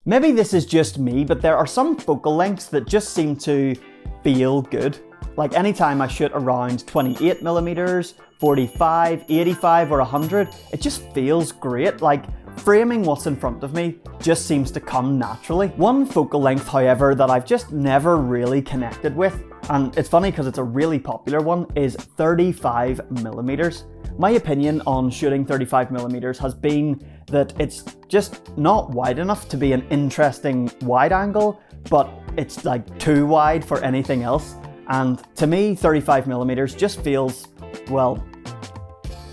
Maybe this is just me, but there are some focal lengths that just seem to feel good. Like anytime I shoot around 28mm, 45, 85 or 100, it just feels great. Like framing what's in front of me just seems to come naturally. One focal length, however, that I've just never really connected with, and it's funny because it's a really popular one, is 35mm. My opinion on shooting 35mm has been that it's just not wide enough to be an interesting wide angle, but it's like too wide for anything else. And to me, 35mm just feels, well,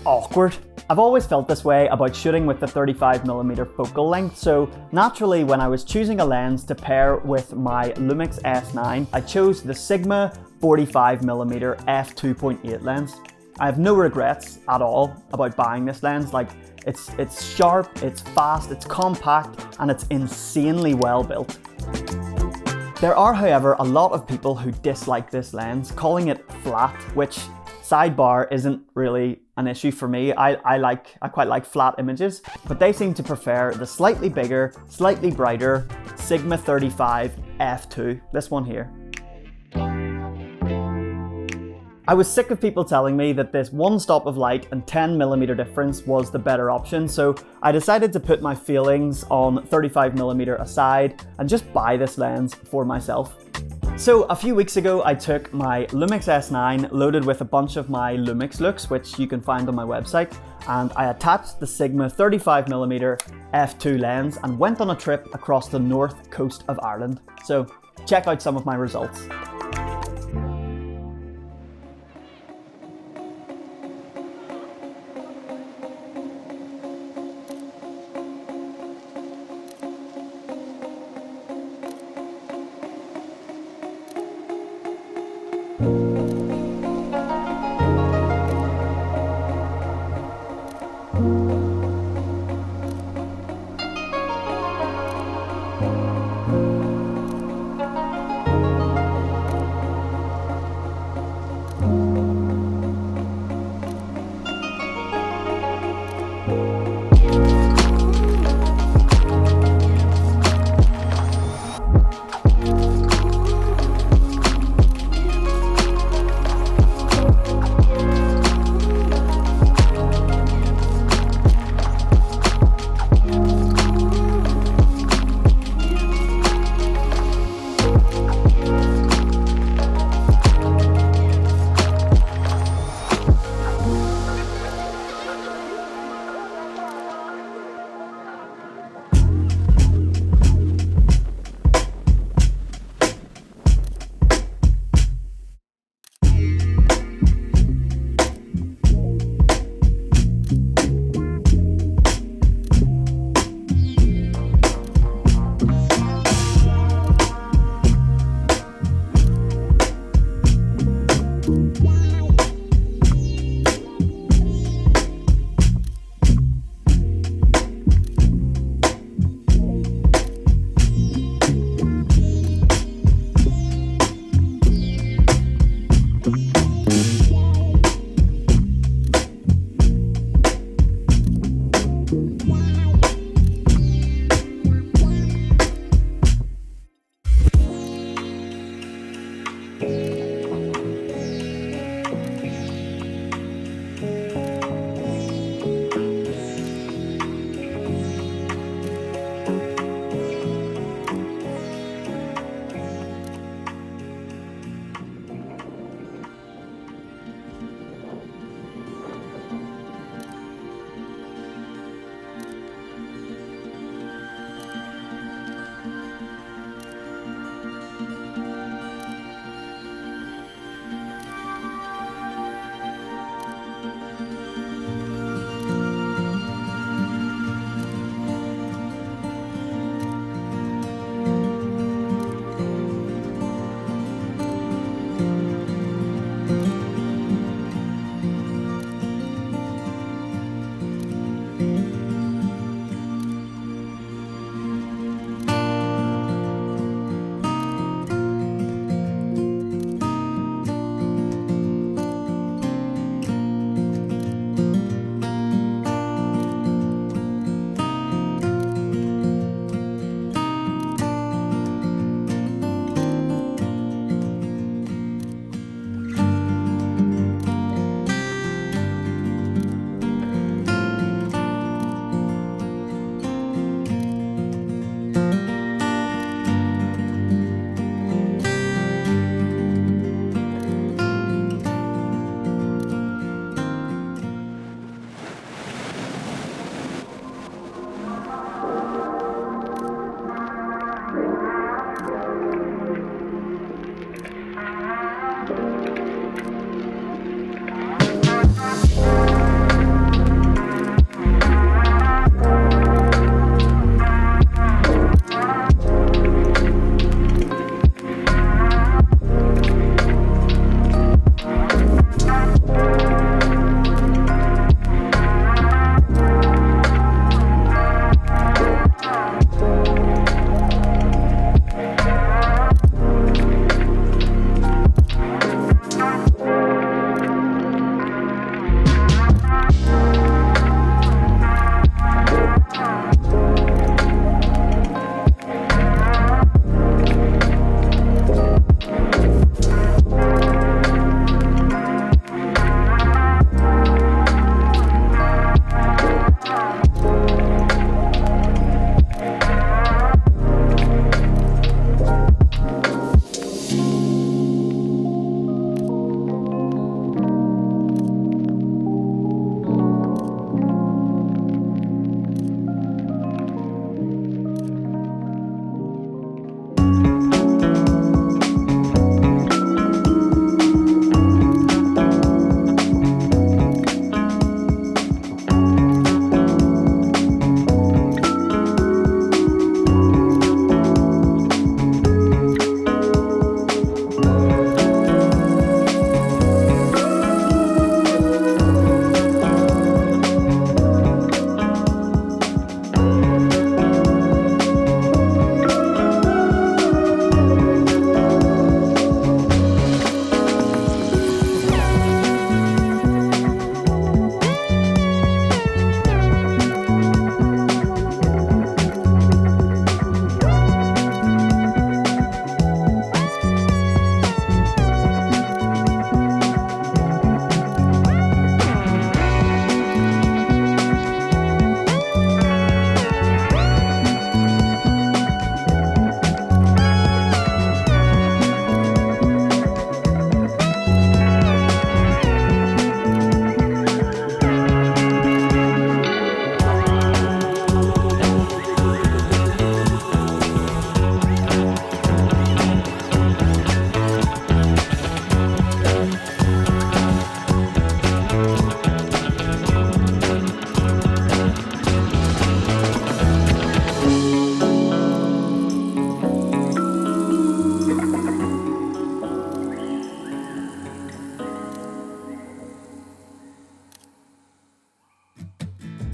awkward. I've always felt this way about shooting with the 35mm focal length, so naturally when I was choosing a lens to pair with my LUMIX S9, I chose the Sigma 45mm f2.8 lens. I have no regrets at all about buying this lens. Like, it's sharp, it's fast, it's compact, and it's insanely well built. There are, however, a lot of people who dislike this lens, calling it flat, which, sidebar, isn't really an issue for me. I quite like flat images, but they seem to prefer the slightly bigger, slightly brighter Sigma 35 f2, this one here. I was sick of people telling me that this one stop of light and 10mm difference was the better option, so I decided to put my feelings on 35mm aside and just buy this lens for myself. So a few weeks ago I took my LUMIX S9 loaded with a bunch of my LUMIX looks, which you can find on my website, and I attached the Sigma 35mm f2 lens and went on a trip across the north coast of Ireland. So check out some of my results.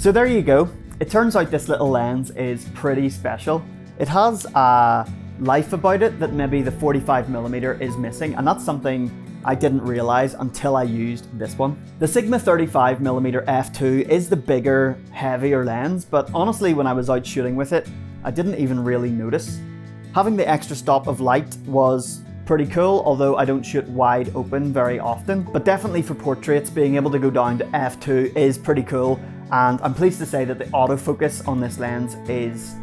So there you go. It turns out this little lens is pretty special. It has a life about it that maybe the 45mm is missing, and that's something I didn't realize until I used this one. The Sigma 35mm f2 is the bigger, heavier lens, but honestly when I was out shooting with it, I didn't even really notice. Having the extra stop of light was pretty cool, although I don't shoot wide open very often. But definitely for portraits, being able to go down to f2 is pretty cool, and I'm pleased to say that the autofocus on this lens is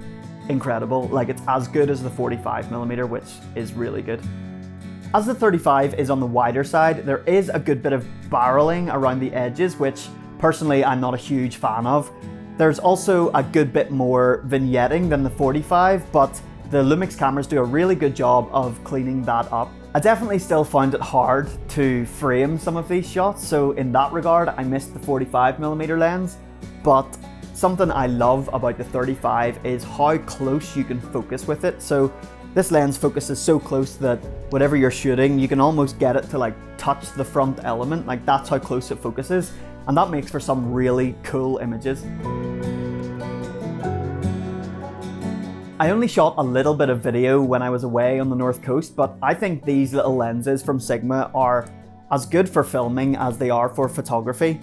incredible. Like, it's as good as the 45mm, which is really good. As the 35 is on the wider side, there is a good bit of barreling around the edges, which personally I'm not a huge fan of. There's also a good bit more vignetting than the 45, but the LUMIX cameras do a really good job of cleaning that up. I definitely still found it hard to frame some of these shots, so in that regard I missed the 45mm lens, but something I love about the 35 is how close you can focus with it. So this lens focuses so close that whatever you're shooting, you can almost get it to like touch the front element. Like, that's how close it focuses, and that makes for some really cool images. I only shot a little bit of video when I was away on the North Coast, but I think these little lenses from Sigma are as good for filming as they are for photography.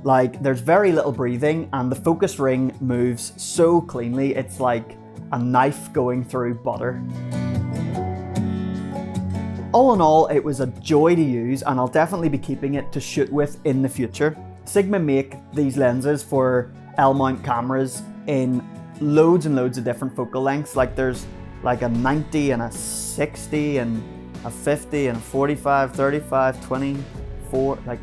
Like, there's very little breathing and the focus ring moves so cleanly, it's like a knife going through butter. All in all, it was a joy to use, and I'll definitely be keeping it to shoot with in the future. Sigma make these lenses for L-mount cameras in loads and loads of different focal lengths. Like, there's like a 90 and a 60 and a 50 and a 45, 35, 24, like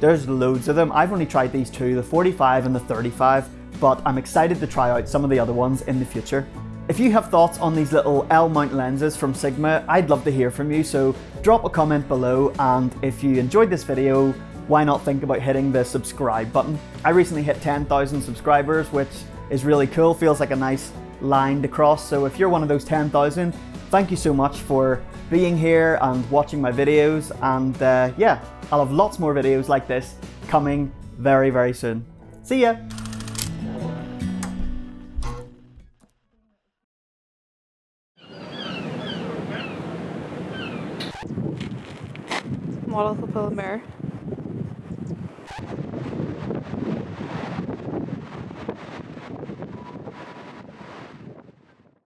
there's loads of them. I've only tried these two, the 45 and the 35, but I'm excited to try out some of the other ones in the future. If you have thoughts on these little L-mount lenses from Sigma, I'd love to hear from you, so drop a comment below, and if you enjoyed this video, why not think about hitting the subscribe button. I recently hit 10,000 subscribers, which is really cool, feels like a nice line to cross. So if you're one of those 10,000, thank you so much for being here and watching my videos, and yeah, I'll have lots more videos like this coming very, very soon. See ya! Model will pull a mirror.